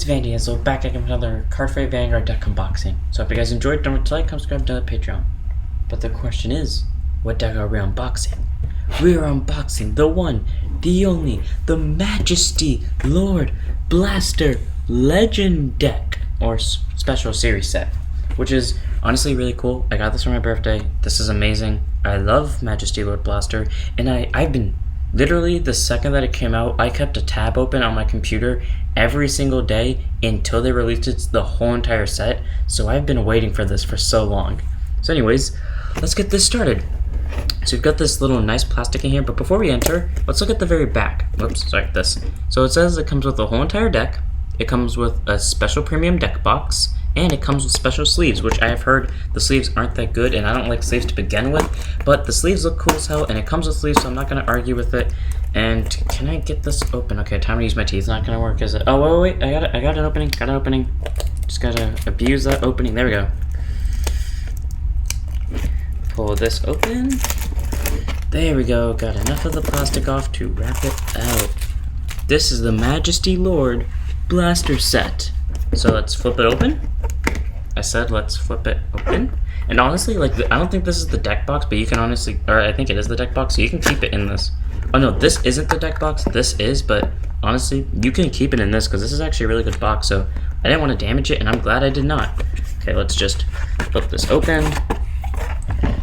it's Vandy, and so back again with another Cardfight Vanguard deck unboxing. So if you guys enjoyed, don't forget to like, come subscribe to the Patreon. But the question is, what deck are we unboxing? We are unboxing the one, the only, the Majesty Lord Blaster Legend deck, or special series set, which is honestly really cool. I got this for my birthday. This is amazing. I love Majesty Lord Blaster, and I've been literally, the second that it came out, I kept a tab open on my computer every single day until they released the whole entire set. So I've been waiting for this for so long. So anyways, let's get this started. So we've got this little nice plastic in here, but before we enter, let's look at the very back. Whoops, sorry, this. So it says it comes with the whole entire deck. It comes with a special premium deck box, and it comes with special sleeves, which I have heard the sleeves aren't that good, and I don't like sleeves to begin with, but the sleeves look cool as hell, and it comes with sleeves, so I'm not going to argue with it. And can I get this open? Okay, time to use my teeth. Not going to work, is it? Oh, wait, I got an opening, Just got to abuse that opening. There we go. Pull this open. There we go. Got enough of the plastic off to wrap it out. This is the Majesty Lord Blaster set. So let's flip it open. I said let's flip it open. And honestly, like, I don't think this is the deck box, but you can honestly, or I think it is the deck box, so you can keep it in this. Oh no, this isn't the deck box, this is, but honestly, you can keep it in this, because this is actually a really good box, so I didn't want to damage it, and I'm glad I did not. Okay, let's just flip this open.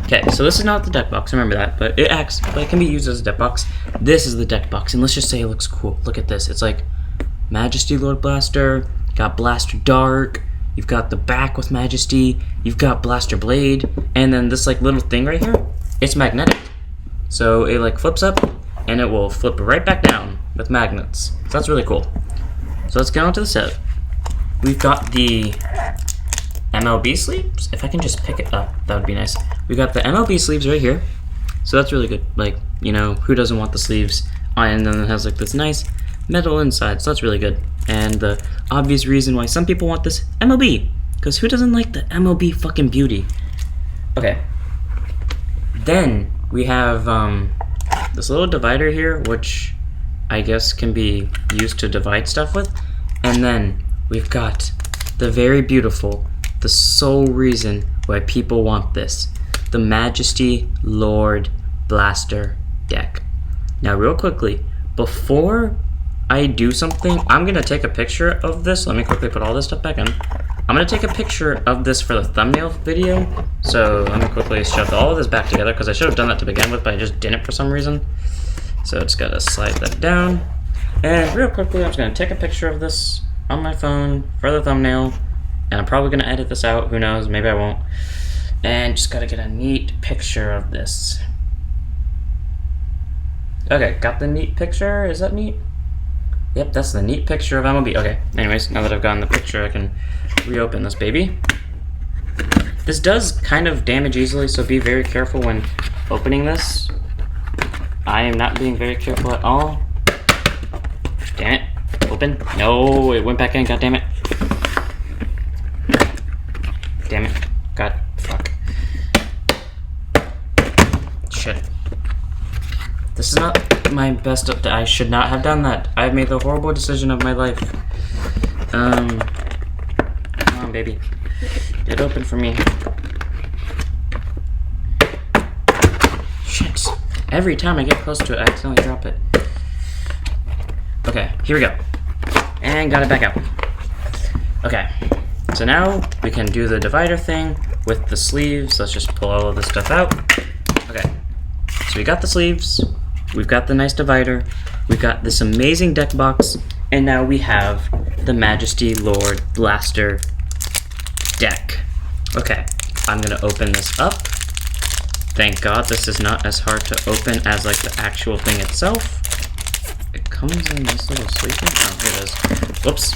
Okay, so this is not the deck box, remember that, but it can be used as a deck box. This is the deck box, and let's just say it looks cool. Look at this, it's like Majesty Lord Blaster, got Blaster Dark, you've got the back with Majesty, you've got Blaster Blade, and then this like little thing right here, it's magnetic. So it like flips up, and it will flip right back down with magnets. So that's really cool. So let's get on to the set. We've got the MLB sleeves. If I can just pick it up, that would be nice. We got the MLB sleeves right here. So that's really good. Like, you know, who doesn't want the sleeves? And then it has like this nice metal inside, so that's really good. And the obvious reason why some people want this MLB, because who doesn't like the MLB fucking beauty? Okay. Then we have this little divider here, which I guess can be used to divide stuff with. And then we've got the very beautiful, the sole reason why people want this, the Majesty Lord Blaster deck. Now real quickly, before I do something, I'm gonna take a picture of this. Let me quickly put all this stuff back in. I'm gonna take a picture of this for the thumbnail video. So let me quickly shove all of this back together, because I should have done that to begin with, but I just didn't for some reason. So just gotta slide that down. And real quickly, I'm just gonna take a picture of this on my phone for the thumbnail. And I'm probably gonna edit this out, who knows, maybe I won't. And just gotta get a neat picture of this. Okay, got the neat picture, is that neat? Yep, that's the neat picture of MLB. Okay, anyways, now that I've gotten the picture, I can reopen this baby. This does kind of damage easily, so be very careful when opening this. I am not being very careful at all. Damn it. Open. No, it went back in, god damn it. Damn it. God, fuck. Shit. This is not my best. I should not have done that. I've made the horrible decision of my life. Come on, baby. Get open for me. Shit. Every time I get close to it, I accidentally drop it. Okay, here we go. And got it back out. Okay. So now we can do the divider thing with the sleeves. Let's just pull all of this stuff out. Okay. So we got the sleeves. We've got the nice divider, we've got this amazing deck box, and now we have the Majesty Lord Blaster deck. Okay, I'm gonna open this up. Thank God this is not as hard to open as like the actual thing itself. It comes in this little sleeve thing. Oh, here it is. Whoops.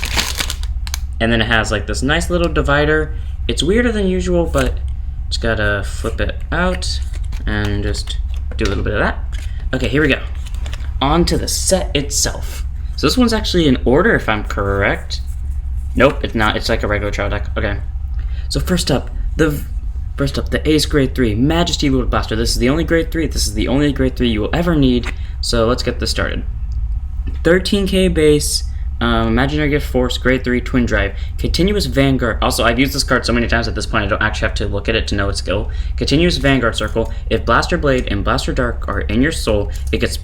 And then it has like this nice little divider. It's weirder than usual, but just gotta flip it out and just do a little bit of that. Okay, here we go. On to the set itself. So this one's actually in order, if I'm correct. Nope, it's not. It's like a regular trial deck. Okay. So first up, the Ace Grade 3 Majesty Lord Blaster. This is the only Grade 3. This is the only Grade 3 you will ever need. So let's get this started. 13k base, Imaginary Gift Force, Grade 3, Twin Drive. Continuous Vanguard. Also, I've used this card so many times at this point I don't actually have to look at it to know its skill. Continuous Vanguard Circle. If Blaster Blade and Blaster Dark are in your soul, it gets,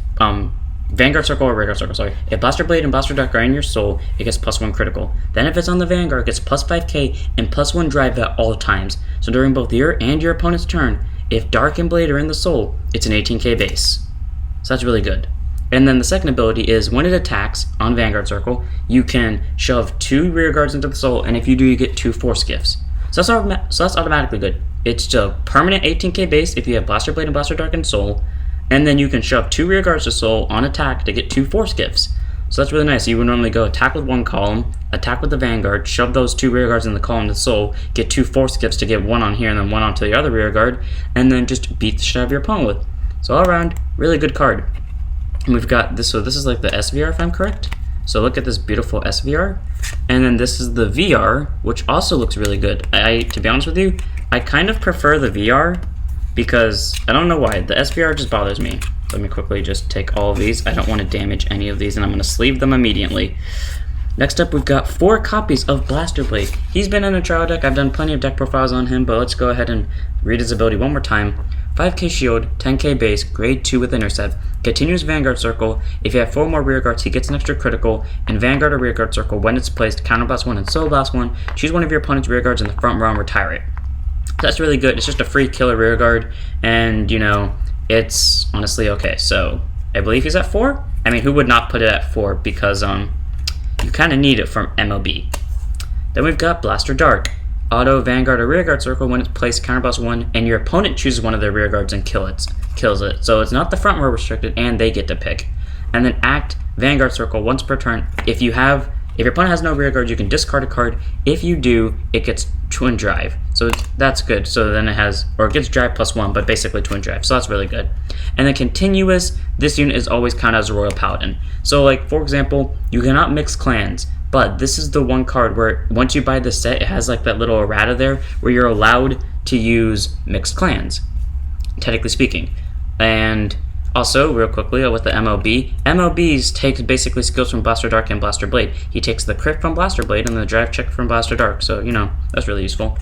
Vanguard Circle or Radar Circle, sorry. If Blaster Blade and Blaster Dark are in your soul, it gets +1 critical. Then if it's on the Vanguard, it gets +5k and +1 drive at all times. So during both your and your opponent's turn, if Dark and Blade are in the soul, it's an 18k base. So that's really good. And then the second ability is when it attacks on Vanguard Circle, you can shove 2 rear guards into the soul, and if you do, you get 2 force gifts. So that's automatically good. It's a permanent 18k base if you have Blaster Blade and Blaster Dark in soul, and then you can shove 2 rear guards to soul on attack to get 2 force gifts. So that's really nice. You would normally go attack with 1 column, attack with the Vanguard, shove those 2 rear guards in the column to soul, get 2 force gifts to get 1 on here and then 1 onto the other rear guard, and then just beat the shit out of your opponent with. So all around, really good card. And we've got this, so this is like the SVR if I'm correct. So look at this beautiful SVR. And then this is the VR, which also looks really good. To be honest with you, I kind of prefer the VR because I don't know why. The SVR just bothers me. So let me quickly just take all of these. I don't want to damage any of these, and I'm going to sleeve them immediately. Next up, we've got 4 copies of Blaster Blade. He's been in a trial deck. I've done plenty of deck profiles on him, but let's go ahead and read his ability one more time. 5k shield, 10k base, grade 2 with intercept. Continuous Vanguard Circle. If you have 4 more rear guards, he gets an extra critical. And Vanguard or rear guard circle, when it's placed, counterblast 1 and soul blast 1. Choose one of your opponent's rear guards in the front row and retire it. That's really good. It's just a free killer rear guard, and you know, it's honestly okay. So I believe he's at 4. I mean, who would not put it at 4? Because you kind of need it from MLB. Then we've got Blaster Dark. Auto Vanguard or rear guard circle, when it's placed, counterblast 1, and your opponent chooses one of their rear guards and kills it. So it's not the front row restricted, and they get to pick. And then act Vanguard Circle once per turn. If your opponent has no rear guard, you can discard a card. If you do, it gets Twin Drive. So that's good. So then it gets Drive +1, but basically Twin Drive. So that's really good. And then Continuous, this unit is always counted as a Royal Paladin. So like, for example, you cannot mix clans, but this is the one card where once you buy the set, it has like that little errata there where you're allowed to use mixed clans, technically speaking. And also, real quickly, with the MLBs takes basically skills from Blaster Dark and Blaster Blade. He takes the crit from Blaster Blade and the drive check from Blaster Dark, so, you know, that's really useful.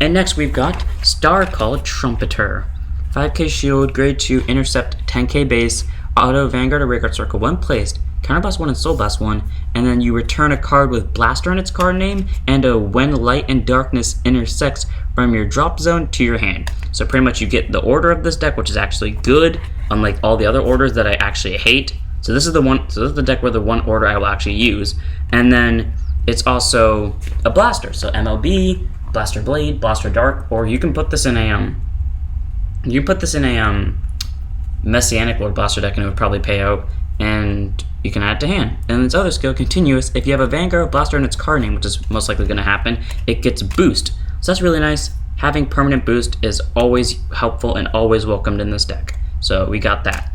And next, we've got Star Called Trumpeter. 5k shield, grade 2, intercept, 10k base, auto Vanguard or Rearguard Circle. When placed, counterblast 1 and soul blast 1, and then you return a card with Blaster in its card name and a when light and darkness intersects from your drop zone to your hand. So pretty much you get the order of this deck, which is actually good, unlike all the other orders that I actually hate. So this is the deck where the one order I will actually use. And then it's also a blaster. So MLB, Blaster Blade, Blaster Dark, or you can put this in a Messianic Lord Blaster deck and it would probably pay out, and you can add it to hand. And its other skill, Continuous, if you have a Vanguard Blaster in its card name, which is most likely going to happen, it gets boost. So that's really nice. Having permanent boost is always helpful and always welcomed in this deck. So we got that.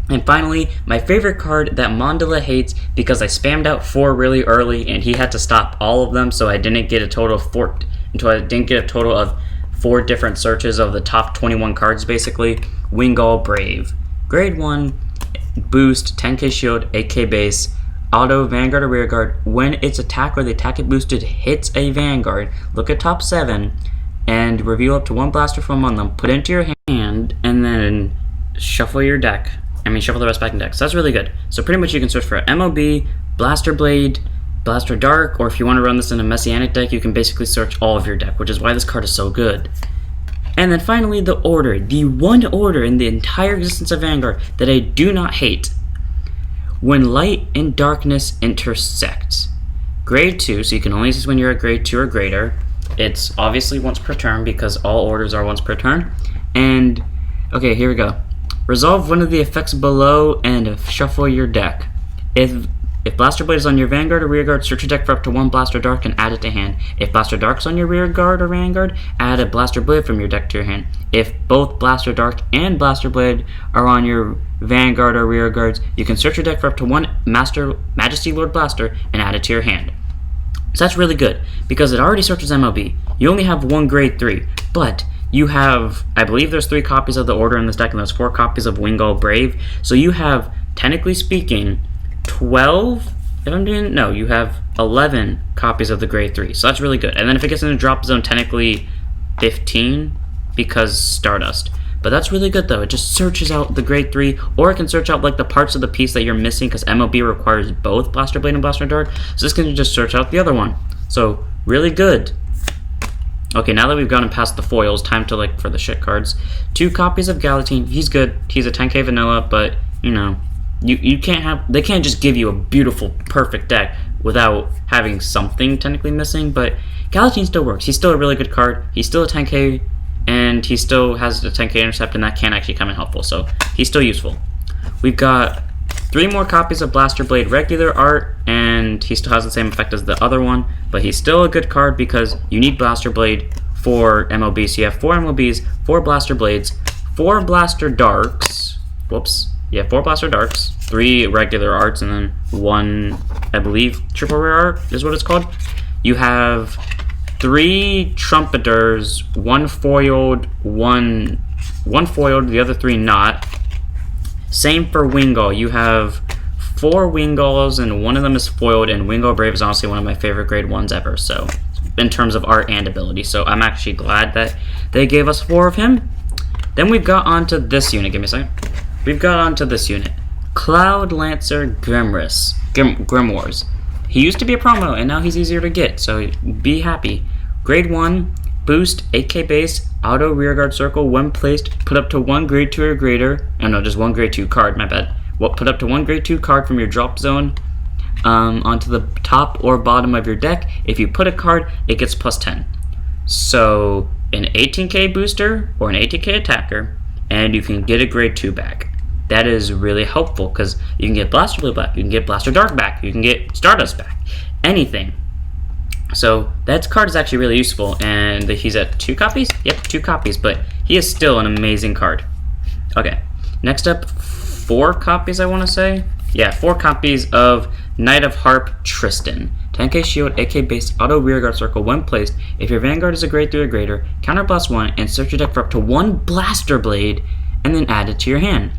And finally, my favorite card that Mandala hates because I spammed out 4 really early and he had to stop all of them, so I didn't get a total of 4 different searches of the top 21 cards basically. Wingull Brave. Grade 1, boost, 10k shield, 8k base, auto Vanguard or Rearguard. When its attack or the attack it boosted hits a Vanguard, look at top 7 and reveal up to 1 blaster from among them, put it into your hand, and then shuffle your deck. Shuffle the rest back in deck. So that's really good. So pretty much you can search for MLB, Blaster Blade, Blaster Dark, or if you want to run this in a Messianic deck, you can basically search all of your deck, which is why this card is so good. And then finally, the order. The one order in the entire existence of Vanguard that I do not hate. When light and darkness intersect. Grade 2, so you can only use this when you're at grade 2 or greater. It's obviously once per turn because all orders are once per turn. And, okay, here we go. Resolve one of the effects below and shuffle your deck. If Blaster Blade is on your Vanguard or Rearguard, search your deck for up to 1 Blaster Dark and add it to hand. If Blaster Dark is on your Rearguard or Vanguard, add a Blaster Blade from your deck to your hand. If both Blaster Dark and Blaster Blade are on your Vanguard or Rearguards, you can search your deck for up to 1 Majesty Lord Blaster and add it to your hand. So that's really good, because it already searches MLB. You only have 1 grade 3, but you have, I believe there's 3 copies of the order in this deck, and there's 4 copies of Wingull Brave. So you have, technically speaking, 12. If I'm doing no, you have 11 copies of the grade 3, so that's really good. And then if it gets in the drop zone, technically 15 because Stardust. But that's really good though. It just searches out the grade 3, or it can search out like the parts of the piece that you're missing because MLB requires both Blaster Blade and Blaster Dart. So this can just search out the other one. So really good. Okay, now that we've gotten past the foils, time to for the shit cards. 2 copies of Galatine. He's good. He's a 10k vanilla, but you know, you can't have. They can't just give you a beautiful, perfect deck without having something technically missing. But Galatine still works. He's still a really good card. He's still a 10k, and he still has a 10k intercept, and that can actually come in helpful. So he's still useful. We've got 3 more copies of Blaster Blade regular art, and he still has the same effect as the other one, but he's still a good card because you need Blaster Blade for MLB. So you have 4 MLBs, 4 Blaster Blades, 4 Blaster Darks. Whoops. Yeah, 4 Blaster Darks, 3 regular arts, and then 1, I believe, triple rare art is what it's called. You have 3 Trumpeters, 1 foiled, one foiled, the other 3 not. Same for Wingull. You have 4 Wingulls, and 1 of them is foiled, and Wingull Brave is honestly one of my favorite grade 1s ever, so in terms of art and ability. So I'm actually glad that they gave us 4 of him. Then we've got onto this unit. Give me a second. We've got onto this unit. Cloud Lancer Grimoires. He used to be a promo, and now he's easier to get, so be happy. Grade 1, boost, 8k base, auto rearguard circle, when placed, put up to 1 grade 2 or greater. Oh no, just 1 grade 2 card, my bad. Put up to 1 grade 2 card from your drop zone onto the top or bottom of your deck. If you put a card, it gets plus 10. So an 18k booster or an 18k attacker, and you can get a grade 2 back. That is really helpful because you can get Blaster Blue back, you can get Blaster Dark back, you can get Stardust back, anything. So that card is actually really useful, and he's at 2 copies? Yep, 2 copies, but he is still an amazing card. Okay, next up, 4 copies I want to say. Yeah, 4 copies of Knight of Harp Tristan. 10k shield, 8k base, auto rearguard circle when placed. If your Vanguard is a grade 3 or greater, counterblast 1 and search your deck for up to 1 Blaster Blade, and then add it to your hand.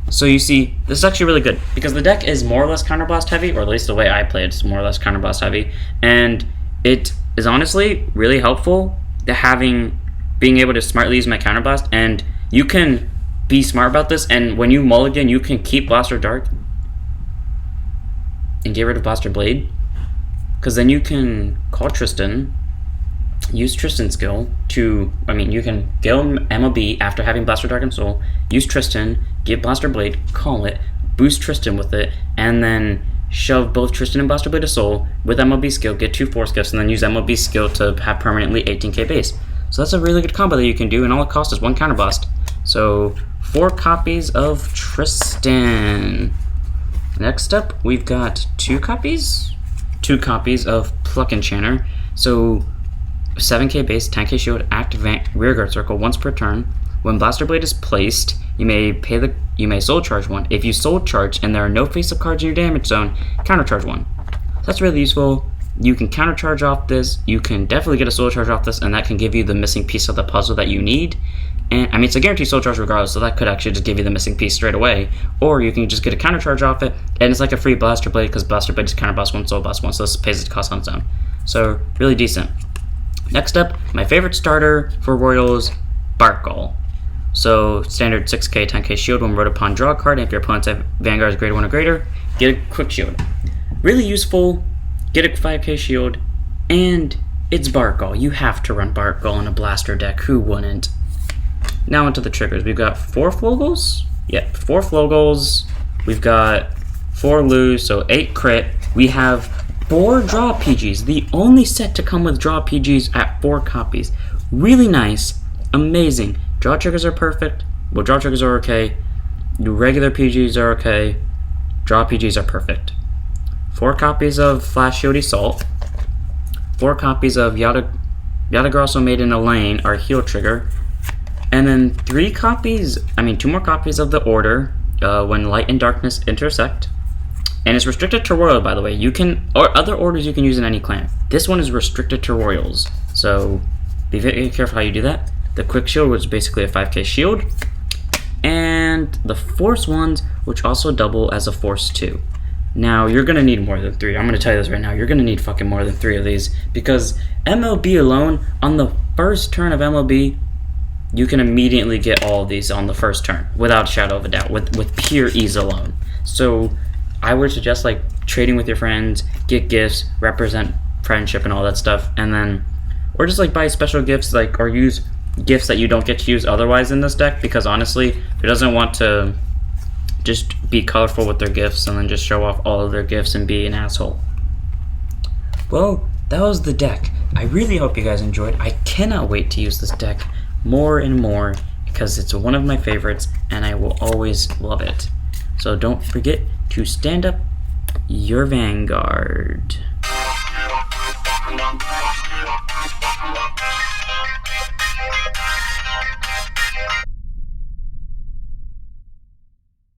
So you see, this is actually really good because the deck is more or less counterblast heavy, or at least the way I play it's more or less counterblast heavy, and it is honestly really helpful to being able to smartly use my counterblast, and you can be smart about this, and when you mulligan, you can keep Blaster Dark and get rid of Blaster Blade, because then you can call Tristan, use Tristan's skill to, you can go MLB after having Blaster Dark and Soul, use Tristan, get Blaster Blade, call it, boost Tristan with it, and then shove both Tristan and Blaster Blade to Soul with MLB skill, get 2 Force Gifts, and then use MLB skill to have permanently 18k base. So that's a really good combo that you can do, and all it costs is 1 counterblast. So 4 copies of Tristan. Next up, we've got 2 copies? 2 copies of Pluck Enchanter. So 7k base, 10k shield, active rearguard circle once per turn. When Blaster Blade is placed, you may soul charge 1. If you soul charge and there are no face-up cards in your damage zone, counter charge 1. That's really useful. You can counter charge off this. You can definitely get a soul charge off this, and that can give you the missing piece of the puzzle that you need. And it's a guaranteed soul charge regardless, so that could actually just give you the missing piece straight away. Or you can just get a counter charge off it, and it's like a free Blaster Blade because Blaster Blade is counter blast 1, soul blast 1, so this pays its cost on its own. So really decent. Next up, my favorite starter for Royals, Barkgull. So standard 6k, 10k shield when wrote upon draw a card, and if your opponent's Vanguard is grade 1 or greater, get a quick shield. Really useful, get a 5k shield, and it's Barkgull. You have to run Barkgull in a Blaster deck, who wouldn't? Now into the triggers. We've got 4 Flogels. Yep, 4 Flogels. We've got 4 lose, so 8 crit. We have 4 draw PGs, the only set to come with draw PGs at 4 copies. Really nice, amazing. Draw triggers are perfect. Well, draw triggers are okay. The regular PGs are okay. Draw PGs are perfect. 4 copies of Flash Shield Assault. 4 copies of Yata Made in a Lane, our heal trigger. And then 2 more copies of the Order when Light and Darkness intersect. And it's restricted to Royal, by the way. Or other orders you can use in any clan. This one is restricted to Royals. So be very careful how you do that. The Quick Shield, which is basically a 5k shield. And the Force ones, which also double as a Force 2. Now, you're going to need more than 3. I'm going to tell you this right now. You're going to need fucking more than 3 of these. Because MLB alone, on the first turn of MLB, you can immediately get all of these on the first turn. Without a shadow of a doubt. With pure ease alone. So, I would suggest, like, trading with your friends, get gifts, represent friendship and all that stuff. And then, or just, like, buy special gifts, like, or use gifts that you don't get to use otherwise in this deck. Because, honestly, who doesn't want to just be colorful with their gifts and then just show off all of their gifts and be an asshole? Well, that was the deck. I really hope you guys enjoyed. I cannot wait to use this deck more and more because it's one of my favorites and I will always love it. So don't forget to stand up your Vanguard.